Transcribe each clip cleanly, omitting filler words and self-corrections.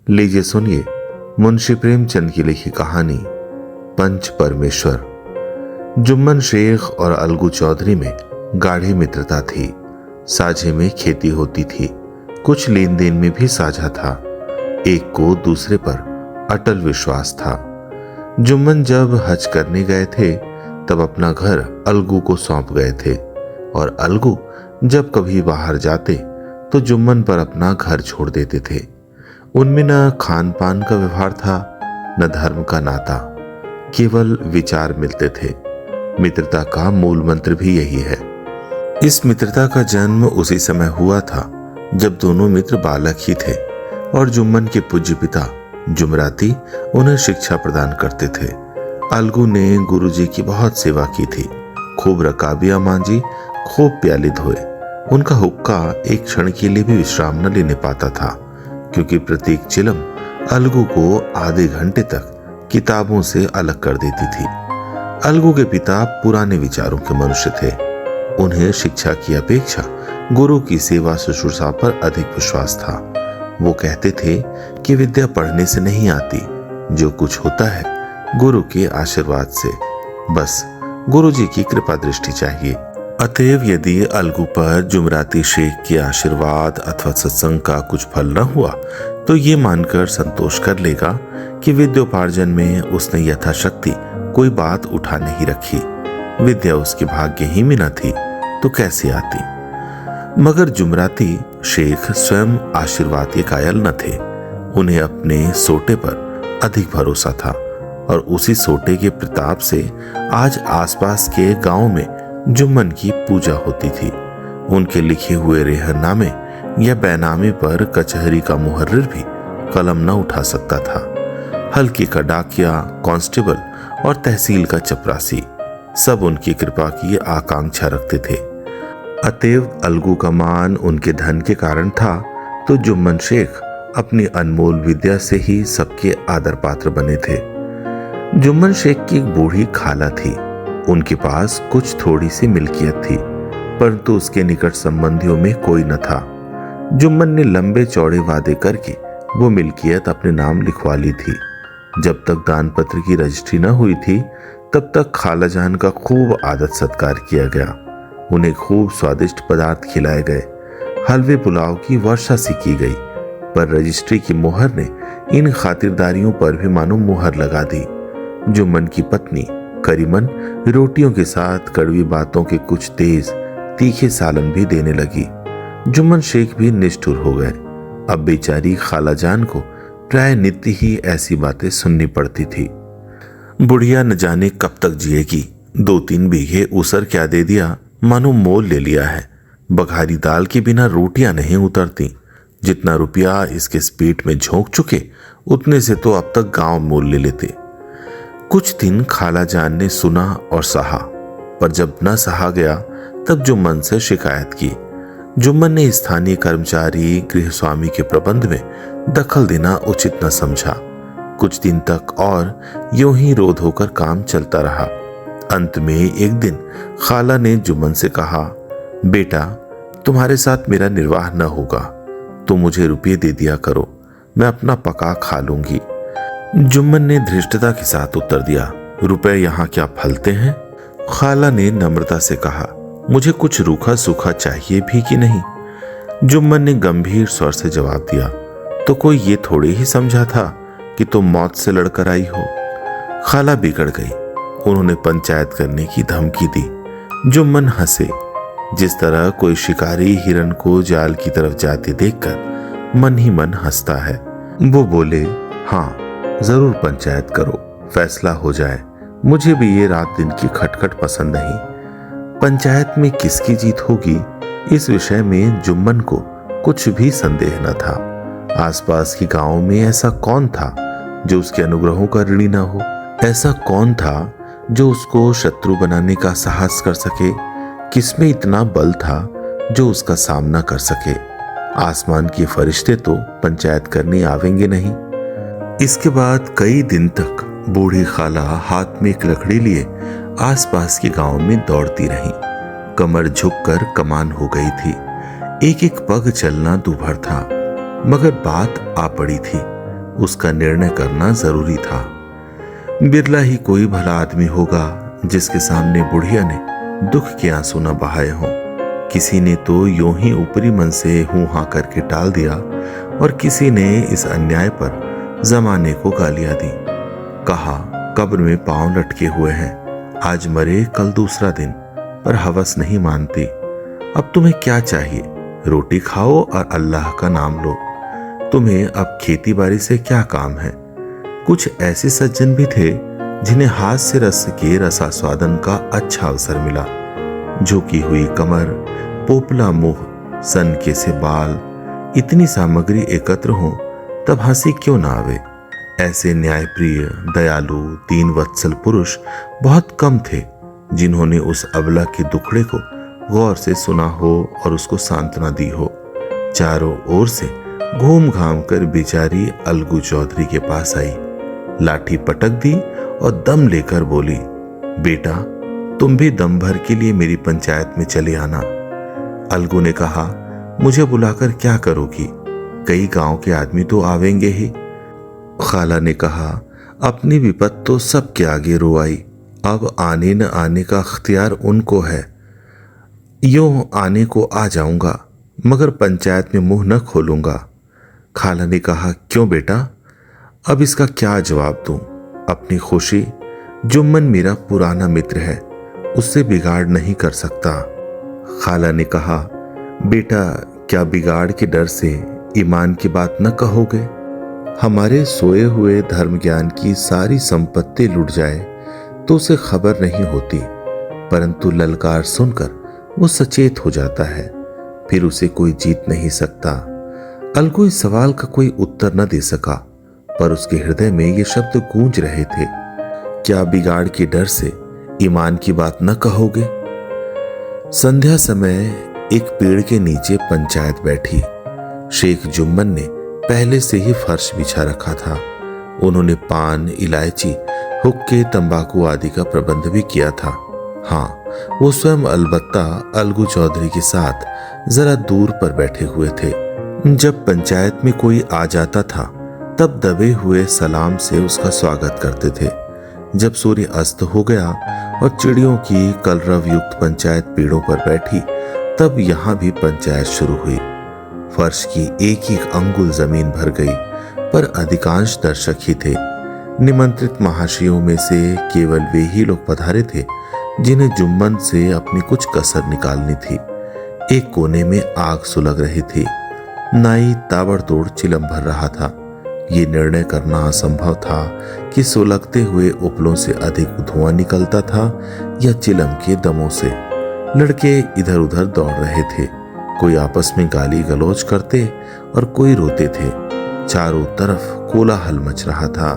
लीजिए सुनिए मुंशी प्रेमचंद की लिखी कहानी पंच परमेश्वर। जुम्मन शेख और अलगू चौधरी में गाढ़ी मित्रता थी। साझे में खेती होती थी, कुछ लेन देन में भी साझा था। एक को दूसरे पर अटल विश्वास था। जुम्मन जब हज करने गए थे तब अपना घर अलगू को सौंप गए थे, और अलगू जब कभी बाहर जाते तो जुम्मन पर अपना घर छोड़ देते थे। उनमें न खान पान का व्यवहार था, न धर्म का नाता, केवल विचार मिलते थे। मित्रता का मूल मंत्र भी यही है। इस मित्रता का जन्म उसी समय हुआ था जब दोनों मित्र बालक ही थे और जुम्मन के पूज्य पिता जुमराती उन्हें शिक्षा प्रदान करते थे। अलगू ने गुरुजी की बहुत सेवा की थी, खूब रकाबियां मांजी, खूब प्याले धोए। उनका हुक्का एक क्षण के लिए भी विश्राम न लेने पाता था, क्योंकि प्रत्येक चिलम अलगू को आधे घंटे तक किताबों से अलग कर देती थी। अलगू के पिता पुराने विचारों के मनुष्य थे। उन्हें शिक्षा की अपेक्षा गुरु की सेवा शुश्रूषा पर अधिक विश्वास था। वो कहते थे कि विद्या पढ़ने से नहीं आती, जो कुछ होता है गुरु के आशीर्वाद से। बस गुरुजी की कृपा दृष्टि चाहिए। अतएव यदि अलगू पर जुमराती शेख के आशीर्वाद अथवा सत्संग का कुछ फल न हुआ तो ये मानकर संतोष कर लेगा कि विद्योपार्जन में उसने यथाशक्ति कोई बात उठा नहीं रखी। विद्या उसके भाग्य ही में न थी तो कैसे आती। मगर जुमराती शेख स्वयं आशीर्वाद के कायल न थे। उन्हें अपने सोटे पर अधिक भरोसा था, और उसी सोटे के प्रताप से आज आसपास के गांव में जुम्मन की पूजा होती थी। उनके लिखे हुए रेहरनामे या बैनामे पर कचहरी का मुहर्रिर भी कलम न उठा सकता था। हल्के का डाकिया, कांस्टेबल और तहसील का चपरासी सब उनकी कृपा की आकांक्षा रखते थे। अतएव अलगू का मान उनके धन के कारण था, तो जुम्मन शेख अपनी अनमोल विद्या से ही सबके आदर पात्र बने थे। जुम्मन शेख की एक बूढ़ी खाला थी। उनके पास कुछ थोड़ी सी मिल्कियत थी, परंतु उसके निकट संबंधियों में कोई न था। जुम्मन ने लंबे चौड़े वादे करके वो मिल्कियत अपने नाम लिखवा ली थी। जब तक दान पत्र की रजिस्ट्री न हुई थी तब तक खालाजान का खूब आदर सत्कार किया गया। उन्हें खूब स्वादिष्ट पदार्थ खिलाए गए। हलवे पुलाव की वर्षा सी की गई, पर रजिस्ट्री की मोहर ने इन खातिरदारियों पर भी मानो मुहर लगा दी। जुम्मन की पत्नी करीमन रोटियों के साथ कड़वी बातों के कुछ तेज तीखे सालन भी देने लगी। जुम्मन शेख भी निष्ठुर हो गए। अब बेचारी खालाजान को प्राय नित्य ही ऐसी बातें सुननी पड़ती थी। बुढ़िया न जाने कब तक जिएगी। 2-3 बीघे ऊसर क्या दे दिया, मानो मोल ले लिया है। बघारी दाल के बिना रोटियां नहीं उतरती। जितना रुपया इसके पेट में झोंक चुके उतने से तो अब तक गांव मोल ले लेते। कुछ दिन खालाजान ने सुना और सहा, पर जब न सहा गया तब जुम्मन से शिकायत की। जुम्मन ने स्थानीय कर्मचारी गृह स्वामी के प्रबंध में दखल देना उचित न समझा। कुछ दिन तक और यूं ही रोध होकर काम चलता रहा। अंत में एक दिन खाला ने जुम्मन से कहा, बेटा तुम्हारे साथ मेरा निर्वाह न होगा, तो मुझे रुपये दे दिया करो, मैं अपना पका खा लूंगी। जुम्मन ने धृष्टता के साथ उत्तर दिया, रुपए यहाँ क्या फलते हैं? खाला ने नम्रता से कहा, मुझे कुछ रूखा सूखा चाहिए भी कि नहीं? जुम्मन ने गंभीर स्वर से जवाब दिया, तो कोई ये थोड़ी ही समझा था कि तुम मौत से लड़कर आई हो। खाला बिगड़ गई। उन्होंने पंचायत करने की धमकी दी। जुम्मन हंसे, जिस तरह कोई शिकारी हिरन को जाल की तरफ जाते देखकर मन ही मन हंसता है। वो बोले, हाँ जरूर पंचायत करो, फैसला हो जाए। मुझे भी ये रात दिन की खटखट पसंद नहीं। पंचायत में किसकी जीत होगी, इस विषय में जुम्मन को कुछ भी संदेह न था। आसपास के गांव में ऐसा कौन था जो उसके अनुग्रहों का ऋणी न हो? ऐसा कौन था जो उसको शत्रु बनाने का साहस कर सके? किसमें इतना बल था जो उसका सामना कर सके? आसमान के फरिश्ते तो पंचायत करने आवेंगे नहीं। इसके बाद कई दिन तक बूढ़ी खाला हाथ में एक लकड़ी लिए आसपास के गांव में दौड़ती रही। कमर झुककर कमान हो गई थी। एक एक पग चलना दूभर था, मगर बात आ पड़ी थी। उसका निर्णय करना जरूरी था। बिरला ही कोई भला आदमी होगा जिसके सामने बुढ़िया ने दुख के आंसू न बहाए हों। किसी ने तो यूं ही ऊपरी मन से हूं हां करके टाल दिया और किसी ने इस अन्याय पर जमाने को गालियां दी। कहा कब्र में पांव लटके हुए हैं, आज मरे कल दूसरा दिन, पर हवस नहीं मानती। अब तुम्हें क्या चाहिए? रोटी खाओ और अल्लाह का नाम लो। तुम्हें अब खेती बाड़ी से क्या काम है? कुछ ऐसे सज्जन भी थे जिन्हें हाथ से रस के रसास्वादन का अच्छा अवसर मिला। झुकी हुई कमर, पोपला मुंह, सनके से बाल, इतनी सामग्री एकत्र हो तब हंसी क्यों ना आवे। ऐसे न्यायप्रिय, दयालु, दीन वत्सल पुरुष बहुत कम थे जिन्होंने उस अबला के दुखड़े को गौर से सुना हो और उसको सांत्वना दी हो। चारों ओर से घूम घाम कर बेचारी अलगू चौधरी के पास आई, लाठी पटक दी और दम लेकर बोली, बेटा तुम भी दम भर के लिए मेरी पंचायत में चले आना। अलगू ने कहा, मुझे बुलाकर क्या करोगी? कई गांव के आदमी तो आवेंगे ही। खाला ने कहा, अपनी विपत तो सबके आगे रो आई, अब आने न आने का अख्तियार उनको है। यूं आने को आ जाऊंगा मगर पंचायत में मुंह न खोलूंगा। खाला ने कहा, क्यों बेटा? अब इसका क्या जवाब दूं? अपनी खुशी, जुम्मन मेरा पुराना मित्र है, उससे बिगाड़ नहीं कर सकता। खाला ने कहा, बेटा क्या बिगाड़ के डर से ईमान की बात न कहोगे? हमारे सोए हुए धर्म ज्ञान की सारी संपत्ति लुट जाए तो उसे खबर नहीं होती, परंतु ललकार सुनकर वो सचेत हो जाता है, फिर उसे कोई जीत नहीं सकता। अलगू इस सवाल का कोई उत्तर न दे सका, पर उसके हृदय में ये शब्द गूंज रहे थे, क्या बिगाड़ के डर से ईमान की बात न कहोगे? संध्या समय एक पेड़ के नीचे पंचायत बैठी। शेख जुम्मन ने पहले से ही फर्श बिछा रखा था। उन्होंने पान, इलायची, हुक्के, तंबाकू आदि का प्रबंध भी किया था। हाँ, वो स्वयं अलबत्ता अलगू चौधरी के साथ जरा दूर पर बैठे हुए थे। जब पंचायत में कोई आ जाता था तब दबे हुए सलाम से उसका स्वागत करते थे। जब सूर्य अस्त हो गया और चिड़ियों की कलरव युक्त पंचायत पेड़ों पर बैठी, तब यहां भी पंचायत शुरू हुई। फर्श की एक एक अंगुल जमीन भर गई, पर अधिकांश दर्शक ही थे। निमंत्रित महाशयों में से केवल वे ही लोग पधारे थे जिन्हें जुम्मन से अपनी कुछ कसर निकालनी थी। एक कोने में आग सुलग रही थी। नाई ताबड़तोड़ चिलम भर रहा था। ये निर्णय करना असंभव था कि सुलगते हुए उपलों से अधिक धुआं निकलता था या चिलम के दमों से। लड़के इधर उधर दौड़ रहे थे, कोई आपस में गाली गलौज करते और कोई रोते थे। चारों तरफ कोलाहल मच रहा था।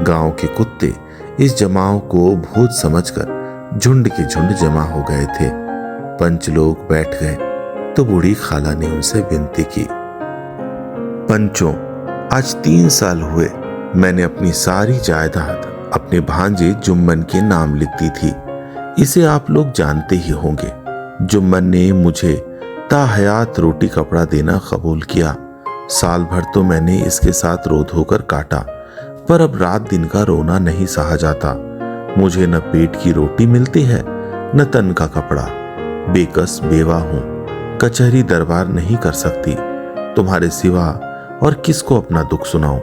गांव के कुत्ते इस जमाव को भूत समझकर झुंड के झुंड जमा हो गए थे। पंच लोग बैठ गए तो बूढ़ी खाला ने उनसे विनती की, पंचों, आज 3 साल हुए मैंने अपनी सारी जायदाद अपने भांजे जुम्मन के नाम लिख दी थी। इसे आप लोग जानते ही होंगे। जुम्मन ने मुझे ताहयात रोटी कपड़ा देना कबूल किया। साल भर तो मैंने इसके साथ रो धोकर काटा, पर अब रात दिन का रोना नहीं सहा जाता। मुझे न पेट की रोटी मिलती है न तन का कपड़ा। बेकस बेवा हूं, कचहरी दरबार नहीं कर सकती। तुम्हारे सिवा और किसको अपना दुख सुनाऊं?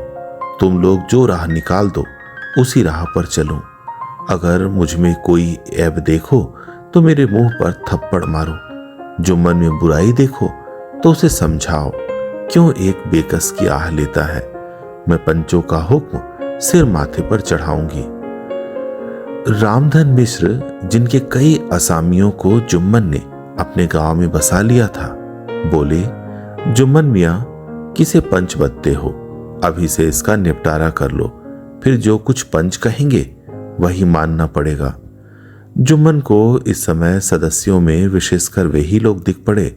तुम लोग जो राह निकाल दो उसी राह पर चलूं। अगर मुझ में कोई ऐब देखो तो मेरे मुंह पर थप्पड़ मारो। जुम्मन में बुराई देखो तो उसे समझाओ, क्यों एक बेकस की आह लेता है। मैं पंचों का हुक्म सिर माथे पर चढ़ाऊंगी। रामधन मिश्र, जिनके कई असामियों को जुम्मन ने अपने गांव में बसा लिया था, बोले, जुम्मन मियां, किसे पंच बदते हो? अभी से इसका निपटारा कर लो, फिर जो कुछ पंच कहेंगे वही मानना पड़ेगा। जुम्मन को इस समय सदस्यों में विशेषकर वे ही लोग दिख पड़े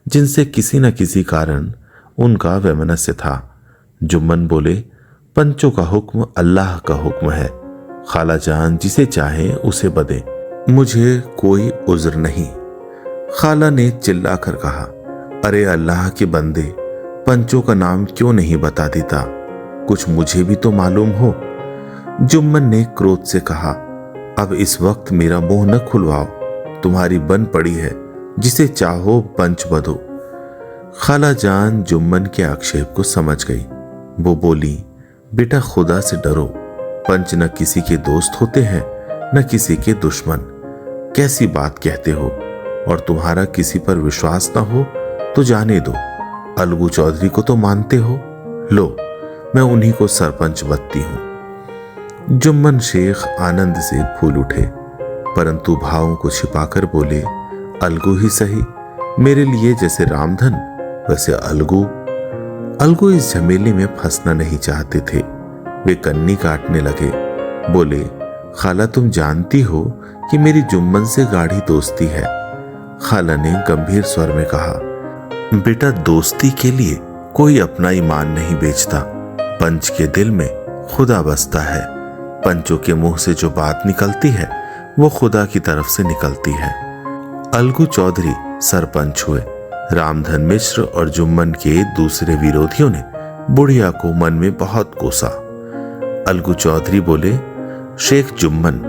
जिनसे किसी न किसी कारण उनका वैमनस्य था। जुम्मन बोले, पंचों का हुक्म अल्लाह का हुक्म है। खाला जान जिसे चाहे उसे बदे, मुझे कोई उज्र नहीं। खाला ने चिल्लाकर कहा, अरे अल्लाह के बंदे, पंचों का नाम क्यों नहीं बता देता? कुछ मुझे भी तो मालूम हो। जुम्मन ने क्रोध से कहा, अब इस वक्त मेरा मुंह न खुलवाओ, तुम्हारी बन पड़ी है, जिसे चाहो पंच बधो। खाला जान जुम्मन के आक्षेप को समझ गई। वो बोली, बेटा खुदा से डरो, पंच न किसी के दोस्त होते हैं न किसी के दुश्मन। कैसी बात कहते हो, और तुम्हारा किसी पर विश्वास ना हो तो जाने दो। अलगू चौधरी को तो मानते हो, लो मैं उन्हीं को सरपंच बनती हूं। जुम्मन शेख आनंद से फूल उठे, परंतु भावों को छिपाकर बोले, अलगू ही सही, मेरे लिए जैसे रामधन वैसे अलगू। अलगू इस झमेले में फंसना नहीं चाहते थे। वे कन्नी काटने लगे। बोले, खाला तुम जानती हो कि मेरी जुम्मन से गाढ़ी दोस्ती है। खाला ने गंभीर स्वर में कहा, बेटा दोस्ती के लिए कोई अपना ईमान नहीं बेचता। पंच के दिल में खुदा बसता है। पंचों के मुंह से जो बात निकलती है वो खुदा की तरफ से निकलती है। अलगू चौधरी सरपंच हुए। रामधन मिश्र और जुम्मन के दूसरे विरोधियों ने बुढ़िया को मन में बहुत कोसा। अलगू चौधरी बोले, शेख जुम्मन,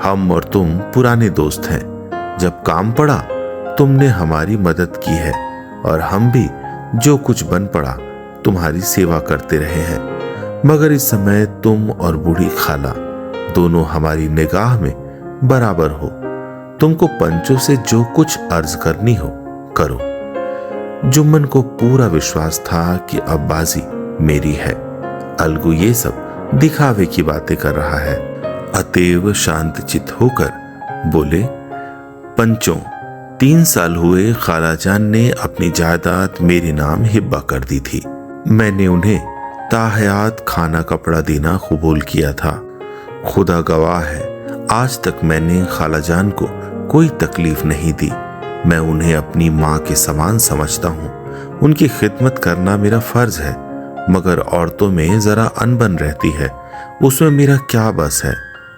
हम और तुम पुराने दोस्त हैं। जब काम पड़ा तुमने हमारी मदद की है और हम भी जो कुछ बन पड़ा तुम्हारी सेवा करते रहे हैं। मगर इस समय तुम और बूढ़ी खाला दोनों हमारी निगाह में बराबर हो। तुमको पंचों से जो कुछ अर्ज करनी हो करो। जुम्मन को पूरा विश्वास था कि अब बाजी मेरी है। अलगू ये सब दिखावे की बातें कर रहा है। अतएव शांतचित्त होकर बोले, पंचों, 3 साल हुए खालाजान ने अपनी जायदाद मेरे नाम हिब्बा कर दी थी। मैंने उन्हें ताहयात खाना कपड़ा देना कबूल किया था। खुदा गवाह है, आज तक मैंने खालाजान को कोई तकलीफ नहीं दी। मैं उन्हें अपनी माँ के समान समझता हूँ। उनकी खिदमत करना मेरा फर्ज है। मगर औरतों में जरा अनबन रहती है, उसमें मेरा क्या बस है।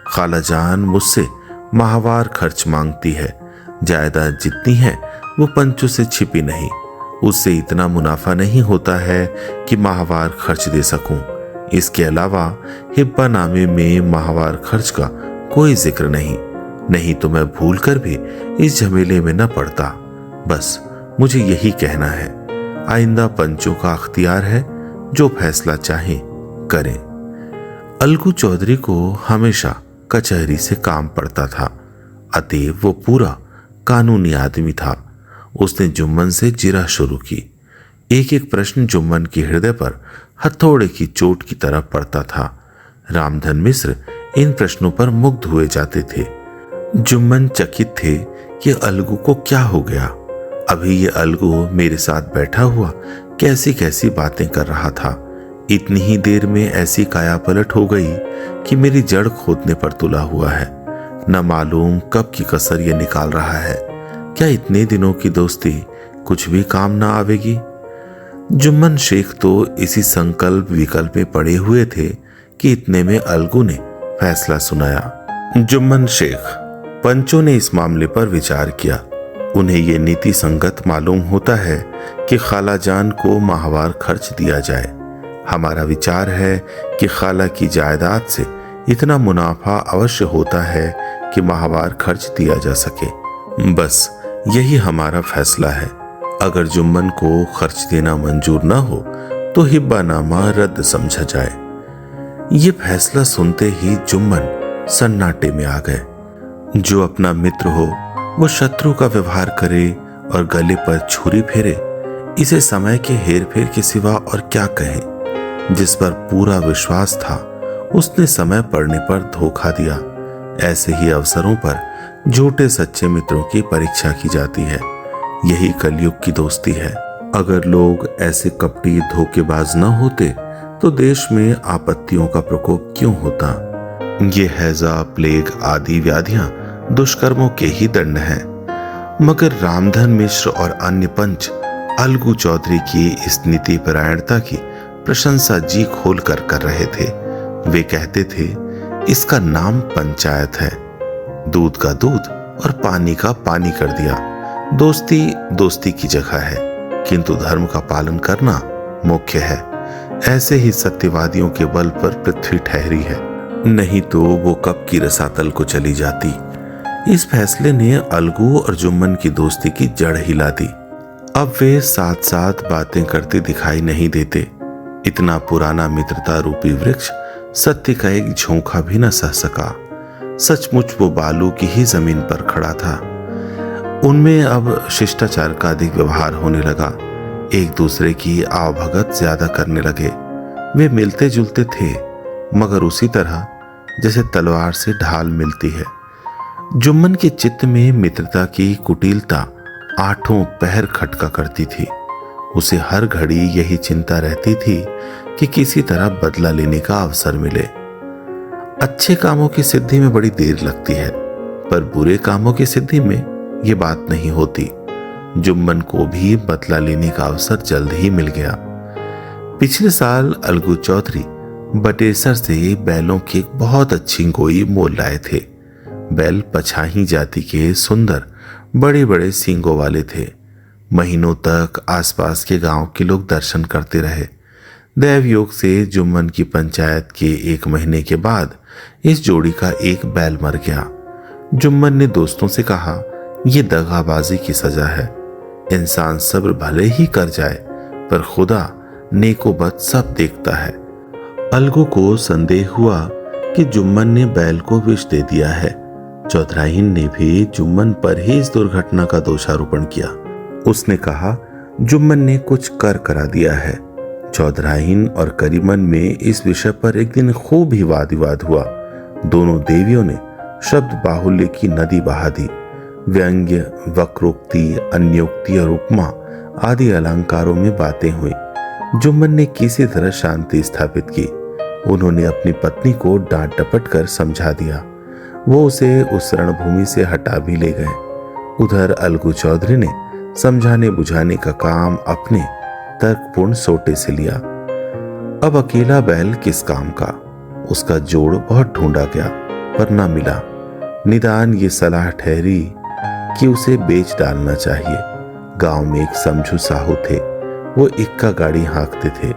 खालाजान मुझसे माहवार खर्च मांगती है। जायदाद जितनी है वो पंचों से छिपी नहीं। उससे इतना मुनाफा नहीं होता है कि माहवार खर्च दे सकूं। इसके अलावा हिब्बा नामे में माहवार खर्च का कोई जिक्र नहीं तो मैं भूल कर भी इस झमेले में न पड़ता। बस मुझे यही कहना है। आइंदा पंचों का अख्तियार है, जो फैसला चाहे करें। अलगू चौधरी को हमेशा कचहरी से काम पड़ता था, अतएव वो पूरा कानूनी आदमी था। उसने जुम्मन से जिरा शुरू की। एक एक प्रश्न जुम्मन के हृदय पर हथौड़े की चोट की तरह पड़ता था। रामधन मिश्र इन प्रश्नों पर मुग्ध हुए जाते थे। जुम्मन चकित थे कि अलगू को क्या हो गया। अभी ये अलगू मेरे साथ बैठा हुआ कैसी कैसी बातें कर रहा था। इतनी ही देर में ऐसी काया पलट हो गई कि मेरी जड़ खोदने पर तुला हुआ है। न मालूम कब की कसर ये निकाल रहा है। क्या इतने दिनों की दोस्ती कुछ भी काम ना आवेगी? जुम्मन शेख तो इसी संकल्प विकल्प में पड़े हुए थे कि इतने में अलगू ने फैसला सुनाया। जुम्मन शेख, पंचों ने इस मामले पर विचार किया। उन्हें यह नीति संगत मालूम होता है कि खालाजान को माहवार खर्च दिया जाए। हमारा विचार है कि खाला की जायदाद से इतना मुनाफा अवश्य होता है कि माहवार खर्च दिया जा सके। बस यही हमारा फैसला है। अगर जुम्मन को खर्च देना मंजूर न हो तो हिब्बानामा रद्द समझा जाए। ये फैसला सुनते ही जुम्मन सन्नाटे में आ गए। जो अपना मित्र हो वो शत्रु का व्यवहार करे और गले पर छुरी फेरे, इसे समय के हेरफेर के सिवा और क्या कहे। जिस पर पूरा विश्वास था उसने समय पड़ने पर धोखा दिया। ऐसे ही अवसरों पर झूठे सच्चे मित्रों की परीक्षा की जाती है। यही कलयुग की दोस्ती है। अगर लोग ऐसे कपटी धोखेबाज न होते तो देश में आपत्तियों का प्रकोप क्यों होता। ये हैजा, प्लेग आदि व्याधियां दुष्कर्मों के ही दंड हैं। मगर रामधन मिश्र और अन्य पंच अलगू चौधरी की इस नीति परायणता की प्रशंसा जी खोल कर रहे थे। वे कहते थे, इसका नाम पंचायत है। दूध का दूध और पानी का पानी कर दिया। दोस्ती दोस्ती की जगह है, किंतु धर्म का पालन करना मुख्य है। ऐसे ही सत्यवादियों के बल पर पृथ्वी ठहरी है, नहीं तो वो कब की रसातल को चली जाती। इस फैसले ने अलगू और जुम्मन की दोस्ती की जड़ हिला दी। अब वे साथ साथ बातें करते दिखाई नहीं देते। इतना पुराना मित्रता रूपी वृक्ष सत्य का एक झोंका भी न सह सका। सचमुच वो बालू की ही जमीन पर खड़ा था। उनमें अब शिष्टाचार का अधिक व्यवहार होने लगा। एक दूसरे की आवभगत ज्यादा करने लगे। वे मिलते जुलते थे, मगर उसी तरह जैसे तलवार से ढाल मिलती है। जुम्मन के चित्त में मित्रता की कुटिलता आठों पहर खटका करती थी। उसे हर घड़ी यही चिंता रहती थी कि किसी तरह बदला लेने का अवसर मिले। अच्छे कामों की सिद्धि में बड़ी देर लगती है, पर बुरे कामों की सिद्धि में ये बात नहीं होती। जुम्मन को भी बदला लेने का अवसर जल्द ही मिल गया। पिछले साल अलगू चौधरी बटेसर से बैलों की एक बहुत अच्छी गोई मोल लाए थे। बैल पछाही जाति के सुंदर बड़े बड़े सींगों वाले थे। महीनों तक आसपास के गांव के लोग दर्शन करते रहे। दैव योग से जुम्मन की पंचायत के 1 महीने के बाद इस जोड़ी का एक बैल मर गया। जुम्मन ने दोस्तों से कहा, यह दगाबाजी की सजा है। इंसान सब्र भले ही कर जाए, पर खुदा नेको-बद सब देखता है। अलगू को संदेह हुआ कि जुम्मन ने बैल को विष दे दिया है। चौधराइन ने भी जुम्मन पर ही इस दुर्घटना का दोषारोपण किया। उसने कहा, जुम्मन ने कुछ कर करा दिया है। चौधराइन और करीमन में इस विषय पर एक दिन खूब ही वाद विवाद हुआ। दोनों देवियों ने शब्द बाहुल्य की नदी बहा दी। व्यंग्य, वक्रोक्ति, अन्योक्ति और उपमा आदि अलंकारों में बातें हुई। जुम्मन ने किसी तरह शांति स्थापित की। उन्होंने अपनी पत्नी को डांट डपट कर समझा दिया। वो उसे उस रणभूमि से हटा भी ले गए। उधर अलगू चौधरी ने समझाने बुझाने का काम अपने तर्कपूर्ण सोटे से लिया। अब अकेला बैल किस काम का। उसका जोड़ बहुत ढूंढा गया, पर न मिला। निदान ये सलाह ठहरी कि उसे बेच डालना चाहिए। गांव में एक समझू साहू थे। वो इक्का गाड़ी हाँकते थे।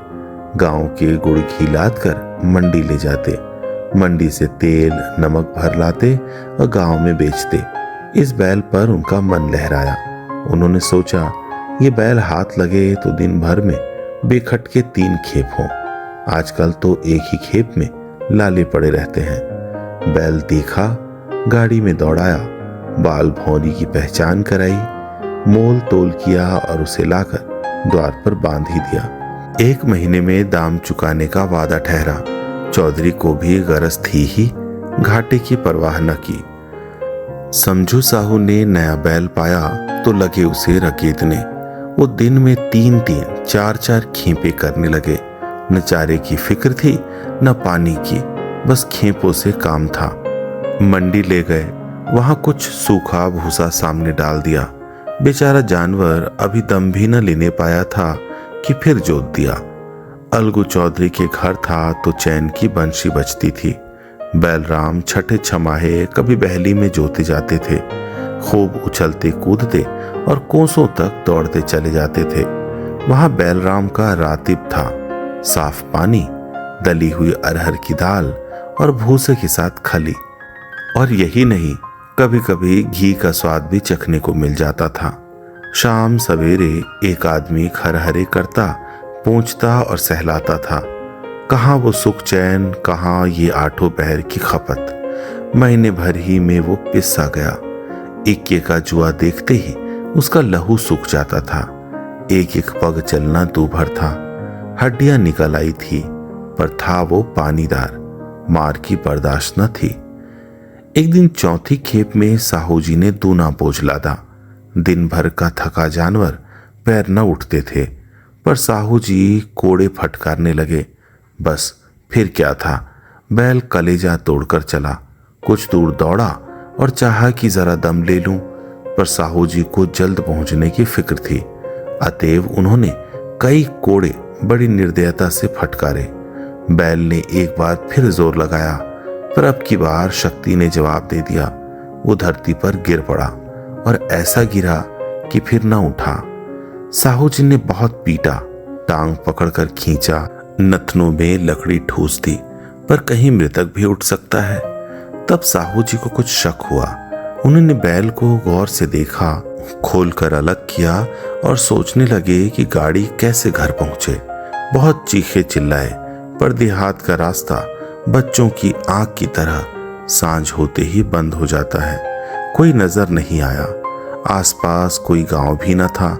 गांव के गुड़ घी लाद कर मंडी ले जाते। मंडी से तेल नमक भर लाते और गांव में बेचते। इस बैल पर उनका मन लहराया। उन्होंने सोचा, ये बैल हाथ लगे तो दिन भर में बेखटके 3 खेप हों। आजकल तो एक ही खेप में लाले पड़े रहते हैं। बैल देखा, गाड़ी में दौड़ाया, बाल भौरी की पहचान कराई, मोल तोल किया और उसे लाकर द्वार पर बांध ही दिया। 1 महीने में दाम चुकाने का वादा ठहरा। चौधरी को भी गरज थी ही, घाटे की परवाह न की। समझू साहू ने नया बैल पाया तो लगे उसे रकेतने। वो दिन में 3-3, 4-4 खेपे करने लगे। न चारे की फिक्र थी न पानी की, बस खेपों से काम था। मंडी ले गए, वहां कुछ सूखा भूसा सामने डाल दिया। बेचारा जानवर अभी दम भी न लेने पाया था कि फिर जोत दिया। अलगू चौधरी के घर था तो चैन की बंशी बजती थी। बैलराम छठे छमाहे कभी बहली में जोते जाते थे। खूब उछलते कूदते और कोसों तक दौड़ते चले जाते थे। वहां बैलराम का रातिब था। साफ पानी, दली हुई अरहर की दाल और भूसे के साथ खली। और यही नहीं, कभी कभी घी का स्वाद भी चखने को मिल जाता था। शाम सवेरे एक आदमी खरहरे करता, पूंछता और सहलाता था। कहाँ वो सुख चैन, कहाँ ये 8 पहर की खपत। महीने भर ही में वो पिस सा गया। इक्के का जुआ देखते ही उसका लहू सूख जाता था। एक एक पग चलना दूभर था। हड्डियां निकल आई थी, पर था वो पानीदार। मार की बर्दाश्त न थी। एक दिन चौथी खेप में साहू जी ने दूना बोझ लादा। दिन भर का थका जानवर पैर न उठते थे, पर साहू जी कोड़े फटकारने लगे। बस फिर क्या था, बैल कलेजा तोड़कर चला। कुछ दूर दौड़ा और चाहा कि जरा दम ले लूं, पर साहू जी को जल्द पहुंचने की फिक्र थी। अतएव उन्होंने कई कोड़े बड़ी निर्दयता से फटकारे। बैल ने एक बार फिर जोर लगाया, पर अब की बार शक्ति ने जवाब दे दिया। वो धरती पर गिर पड़ा और ऐसा गिरा कि फिर न उठा। साहू जी ने बहुत पीटा, टांग पकड़कर खींचा, नथनों में लकड़ी ठूस दी, पर कहीं मृतक भी उठ सकता है। तब साहू जी को कुछ शक हुआ। उन्होंने बैल को गौर से देखा, खोलकर अलग किया और सोचने लगे कि गाड़ी कैसे घर पहुंचे। बहुत चीखे चिल्लाए, पर देहात का रास्ता बच्चों की आंख की तरह सांझ होते ही बंद हो जाता है। कोई नजर नहीं आया। आसपास कोई गांव भी न था।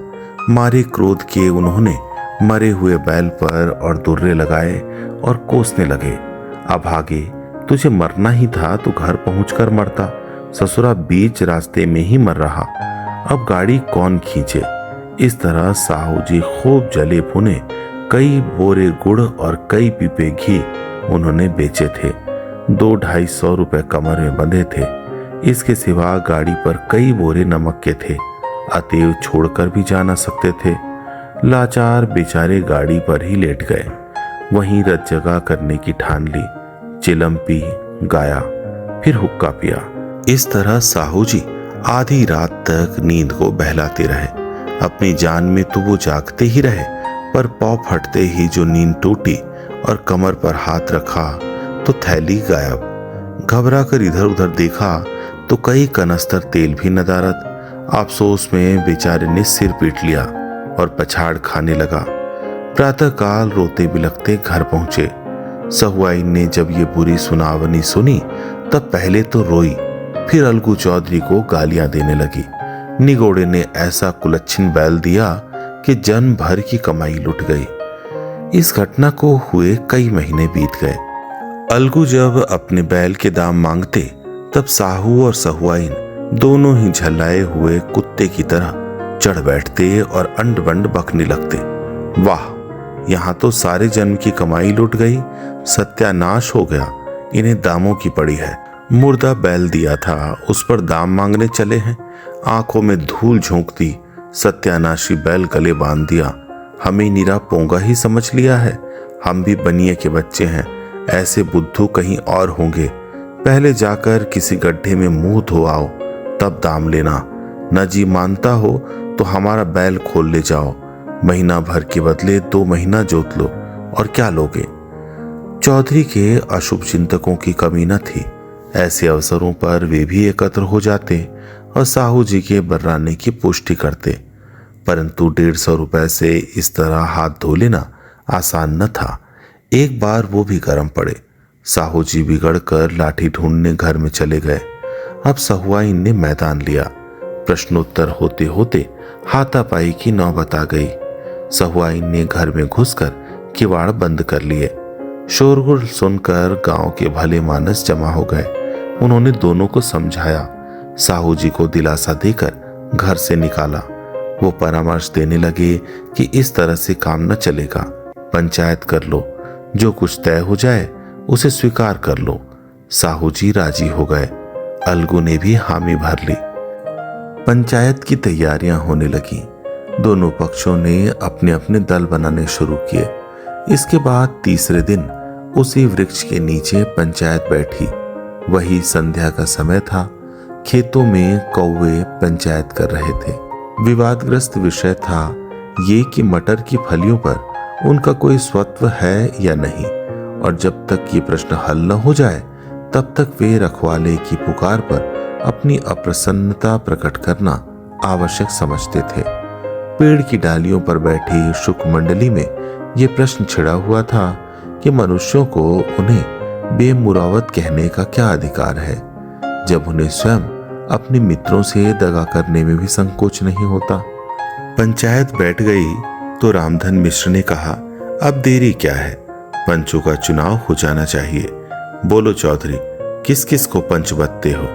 मारे क्रोध के उन्होंने मरे हुए बैल पर और दुर्रे लगाए और कोसने लगे। अभागे, तुझे मरना ही था तो घर पहुंचकर मरता, ससुरा बीच रास्ते में ही मर रहा। अब गाड़ी कौन खींचे। इस तरह साहू जी खूब जले भुने कई बोरे गुड़ और कई पीपे घी उन्होंने बेचे थे। 200-250 रुपए कमर में बंधे थे। इसके सिवा गाड़ी पर कई बोरे नमक के थे। अतएव छोड़कर भी जा न सकते थे। लाचार बेचारे गाड़ी पर ही लेट गए। वहीं रत जगह करने की ठान ली। चिलम पी, गाया, फिर हुक्का पिया। इस तरह साहू जी आधी रात तक नींद को बहलाते रहे। अपनी जान में तो वो जागते ही रहे, पर पौ फटते ही जो नींद टूटी और कमर पर हाथ रखा तो थैली गायब। घबरा कर इधर उधर देखा तो कई कनस्तर तेल भी नदारद। अफसोस में बेचारे ने सिर पीट लिया और पछाड़ खाने लगा। प्रातःकाल रोते बिलखते घर पहुंचे। सहुआइन ने जब ये बुरी सुनावनी सुनी तब पहले तो रोई, फिर अलगू चौधरी को गालियां देने लगी। निगोड़े ने ऐसा कुलच्छिन बैल दिया कि जन्म भर की कमाई लुट गई। इस घटना को हुए कई महीने बीत गए। अलगू जब अपने बैल के दाम मांगते तब साहू और सहुआइन दोनों ही झल्लाए हुए कुत्ते की तरह चढ़ बैठते और अंड बंड बकने लगते। वाह, यहाँ तो सारे जन्म की कमाई लुट गई, सत्यानाश हो गया, इन्हें दामों की पड़ी है। मुर्दा बैल दिया था, उस पर दाम मांगने चले हैं। आंखों में धूल झोंक दी। सत्यानाशी बैल गले बांध दिया। हमें निरा पोंगा ही समझ लिया है। हम भी बनिए के बच्चे हैं, ऐसे बुद्धू कहीं और होंगे। पहले जाकर किसी गड्ढे में मुंह धो आओ, तब दाम लेना। न जी मानता हो तो हमारा बैल खोल ले जाओ। महीना भर के बदले 2 महीना जोत लो, और क्या लोगे। चौधरी के अशुभ चिंतकों की कमी न थी। ऐसे अवसरों पर वे भी एकत्र हो जाते और साहू जी के बर्राने की पुष्टि करते। परंतु 150 रुपए से इस तरह हाथ धो लेना आसान न था। एक बार वो भी गर्म पड़े। साहू जी बिगड़ कर लाठी ढूंढने घर में चले गए। अब सहुआइन ने मैदान लिया। प्रश्नोत्तर होते होते हाथापाई की नौबत आ गई। सहुआइन ने घर में घुसकर किवाड़ बंद कर लिए। शोरगुल सुनकर गांव के भले मानस जमा हो गए। उन्होंने दोनों को समझाया। साहू जी को दिलासा देकर घर से निकाला। वो परामर्श देने लगे कि इस तरह से काम न चलेगा। पंचायत कर लो, जो कुछ तय हो जाए उसे स्वीकार कर लो। साहू जी राजी हो गए। अलगू ने भी हामी भर ली। पंचायत की तैयारियां होने लगी। दोनों पक्षों ने अपने अपने दल बनाने शुरू किए। इसके बाद तीसरे दिन उसी वृक्ष के नीचे पंचायत बैठी। वही संध्या का समय था। खेतों में कौवे पंचायत कर रहे थे। विवादग्रस्त विषय था ये कि मटर की फलियों पर उनका कोई स्वत्व है या नहीं, और जब तक ये प्रश्न हल न हो जाए तब तक वे रखवाले की पुकार पर अपनी अप्रसन्नता प्रकट करना आवश्यक समझते थे। पेड़ की डालियों पर बैठी शुक मंडली में ये प्रश्न छिड़ा हुआ था कि मनुष्यों को उन्हें बेमुरावत कहने का क्या अधिकार है, जब उन्हें स्वयं अपने मित्रों से दगा करने में भी संकोच नहीं होता। पंचायत बैठ गई तो रामधन मिश्र ने कहा, अब देरी क्या है, पंचों का चुनाव हो जाना चाहिए। बोलो चौधरी, किस किस को पंच बदते हो।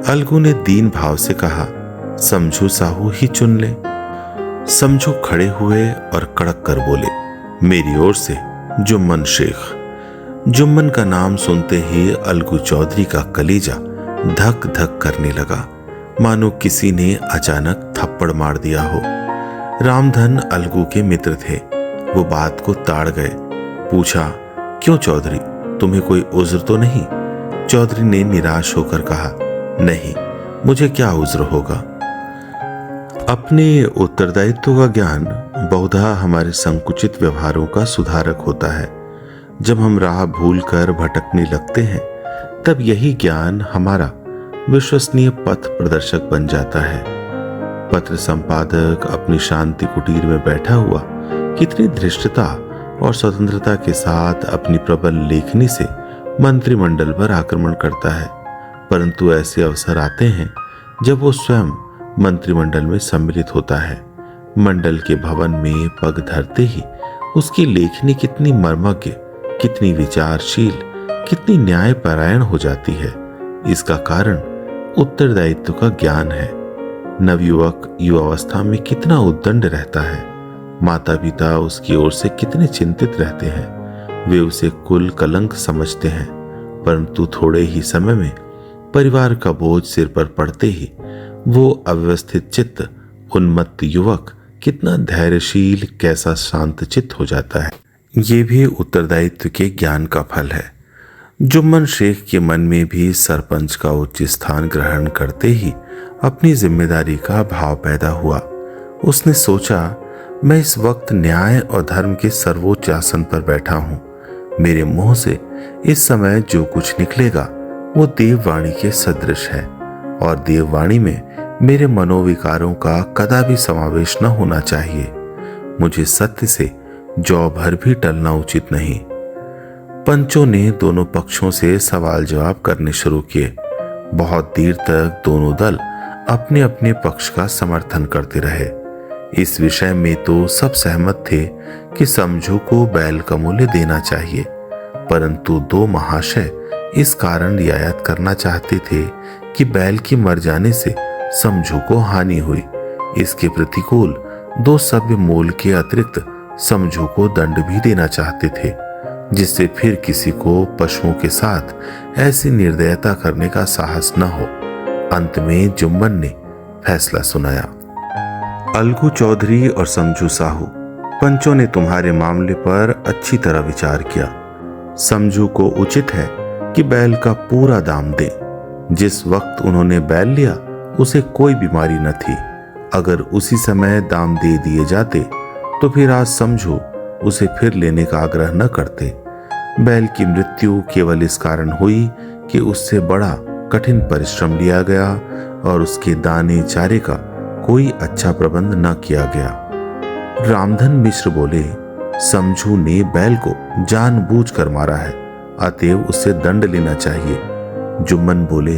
अलगू ने दीन भाव से कहा, समझू साहू ही चुन ले। समझू खड़े हुए और कड़क कर बोले, मेरी ओर से जुम्मन शेख। जुम्मन का नाम सुनते ही अलगू चौधरी का कलेजा धक धक करने लगा, मानो किसी ने अचानक थप्पड़ मार दिया हो। रामधन अलगू के मित्र थे। वो बात को ताड़ गए। पूछा, क्यों चौधरी, तुम्हें कोई उज्र तो नहीं। चौधरी ने निराश होकर कहा, नहीं, मुझे क्या उज्र होगा। अपने उत्तरदायित्व का ज्ञान बहुधा हमारे संकुचित व्यवहारों का सुधारक होता है। जब हम राह भूल कर भटकने लगते हैं, तब यही ज्ञान हमारा विश्वसनीय पथ प्रदर्शक बन जाता है। पत्र संपादक अपनी शांति कुटीर में बैठा हुआ कितनी धृष्टता और स्वतंत्रता के साथ अपनी प्रबल लेखनी से मंत्रिमंडल पर आक्रमण करता है, परंतु ऐसे अवसर आते हैं जब वो स्वयं मंत्रिमंडल में सम्मिलित होता है। मंडल के भवन में पग धरते ही उसकी लेखनी कितनी मर्मज्ञ, कितनी विचारशील, कितनी न्यायपरायण हो जाती है। इसका कारण उत्तरदायित्व का ज्ञान है। नवयुवक युवावस्था में कितना उद्दंड रहता है। माता पिता उसकी ओर से कितने चिंतित रहते हैं। वे उसे कुल कलंक समझते हैं, परंतु थोड़े ही समय में परिवार का बोझ सिर पर पड़ते ही वो अव्यवस्थित चित्त उन्मत्त युवक कितना धैर्यशील, कैसा शांत चित्त हो जाता है। ये भी उत्तरदायित्व के ज्ञान का फल है। जुम्मन शेख के मन में भी सरपंच का उच्च स्थान ग्रहण करते ही अपनी जिम्मेदारी का भाव पैदा हुआ। उसने सोचा, मैं इस वक्त न्याय और धर्म के सर्वोच्च आसन पर बैठा हूं। मेरे मुंह से इस समय जो कुछ निकलेगा वो देववाणी के सदृश है, और देववाणी में मेरे मनोविकारों का कदापि समावेश न होना चाहिए। मुझे सत्य से जौ भर भी टलना उचित नहीं। पंचों ने दोनों पक्षों से सवाल जवाब करने शुरू किए। बहुत देर तक दोनों दल अपने अपने पक्ष का समर्थन करते रहे। इस विषय में तो सब सहमत थे कि समझू को बैल का मूल्य देना चाहिए, परंतु दो महाशय इस कारण रियायत करना चाहते थे कि बैल की मर जाने से समझू को हानि हुई। इसके प्रतिकूल दो सभ्य मूल के अतिरिक्त समझू को दंड भी देना चाहते थे, जिससे फिर किसी को पशुओं के साथ ऐसी निर्दयता करने का साहस न हो। अंत में जुम्मन ने फैसला सुनाया। अलगू चौधरी और समझू साहू, पंचों ने तुम्हारे मामले पर अच्छी तरह विचार किया। समझू को उचित है कि बैल का पूरा दाम दें। जिस वक्त उन्होंने बैल लिया उसे कोई बीमारी न थी। अगर उसी समय दाम दे दिए जाते तो फिर आज समझू उसे फिर लेने का आग्रह न करते। बैल की मृत्यु केवल इस कारण हुई कि उससे बड़ा कठिन परिश्रम लिया गया और उसके दाने चारे का कोई अच्छा प्रबंध न किया गया। रामधन मिश्र बोले, समझू ने बैल को जानबूझकर मारा है, अतएव उससे दंड लेना चाहिए। जुम्मन बोले,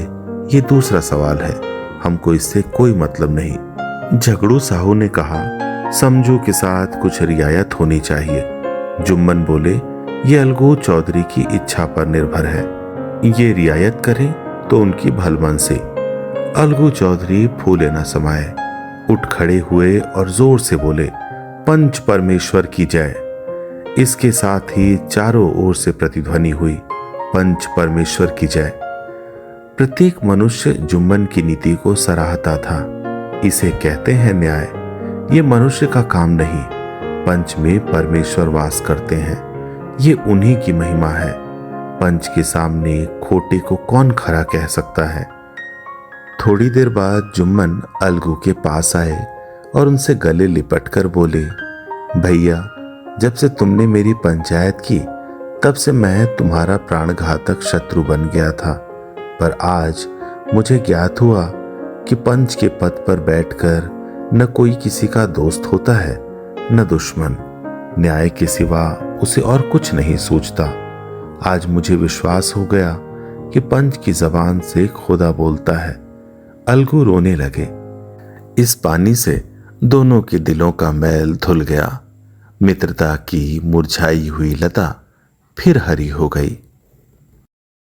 ये दूसरा सवाल है, हमको इससे कोई मतलब नहीं। झगड़ू साहू ने कहा, समझू के साथ कुछ रियायत होनी चाहिए। जुम्मन बोले, ये अलगू चौधरी की इच्छा पर निर्भर है। ये रियायत करें तो उनकी भलमन से। अलगू चौधरी फूले न समाये, उठ खड़े हुए और जोर से बोले, पंच परमेश्वर की जय। इसके साथ ही चारों ओर से प्रतिध्वनि हुई, पंच परमेश्वर की जय। प्रत्येक मनुष्य जुम्मन की नीति को सराहता था। इसे कहते हैं न्याय। ये मनुष्य का काम नहीं, पंच में परमेश्वर वास करते हैं। ये उन्हीं की महिमा है। पंच के सामने खोटे को कौन खरा कह सकता है। थोड़ी देर बाद जुम्मन अलगू के पास आए और उनसे गले लिपट कर बोले, भैया, जब से तुमने मेरी पंचायत की तब से मैं तुम्हारा प्राणघातक शत्रु बन गया था, पर आज मुझे ज्ञात हुआ कि पंच के पद पर बैठकर न कोई किसी का दोस्त होता है न दुश्मन। न्याय के सिवा उसे और कुछ नहीं सूझता। आज मुझे विश्वास हो गया कि पंच की जबान से खुदा बोलता है। अलगू रोने लगे। इस पानी से दोनों के दिलों का मैल धुल गया। मित्रता की मुरझाई हुई लता फिर हरी हो गई।